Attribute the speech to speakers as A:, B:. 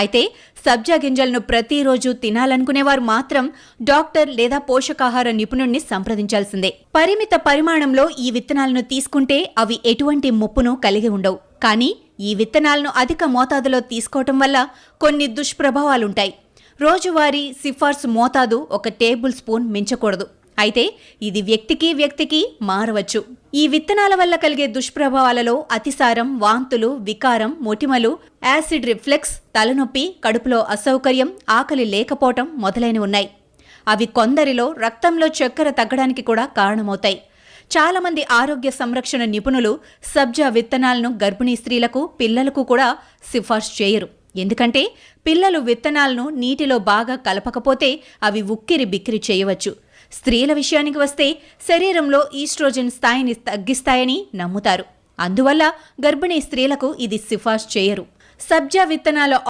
A: అయితే సబ్జా గింజలను ప్రతిరోజు తినాలనుకునేవారు మాత్రం డాక్టర్ లేదా పోషకాహార నిపుణుణ్ణి సంప్రదించాల్సిందే. పరిమిత పరిమాణంలో ఈ విత్తనాలను తీసుకుంటే అవి ఎటువంటి ముప్పును కలిగి ఉండవు. కానీ ఈ విత్తనాలను అధిక మోతాదులో తీసుకోవటం వల్ల కొన్ని దుష్ప్రభావాలుంటాయి. రోజువారీ సిఫార్సు మోతాదు 1 టేబుల్ స్పూన్ మించకూడదు. అయితే ఇది వ్యక్తికి మారవచ్చు. ఈ విత్తనాల వల్ల కలిగే దుష్ప్రభావాలలో అతిసారం, వాంతులు, వికారం, మొటిమలు, యాసిడ్ రిఫ్లెక్స్, తలనొప్పి, కడుపులో అసౌకర్యం, ఆకలి లేకపోవటం మొదలైనవి ఉన్నాయి. అవి కొందరిలో రక్తంలో చక్కెర తగ్గడానికి కూడా కారణమవుతాయి. చాలామంది ఆరోగ్య సంరక్షణ నిపుణులు సబ్జా విత్తనాలను గర్భిణీ స్త్రీలకు, పిల్లలకు కూడా సిఫార్సు చేయరు. ఎందుకంటే పిల్లలు విత్తనాలను నీటిలో బాగా కలపకపోతే అవి ఉక్కిరి బిక్కిరి చేయవచ్చు. స్త్రీల విషయానికి వస్తే శరీరంలో ఈస్ట్రోజన్ స్థాయిని తగ్గిస్తాయని నమ్ముతారు. అందువల్ల గర్భిణీ స్త్రీలకు ఇది సిఫార్సు చేయరు. సబ్జా విత్తనాల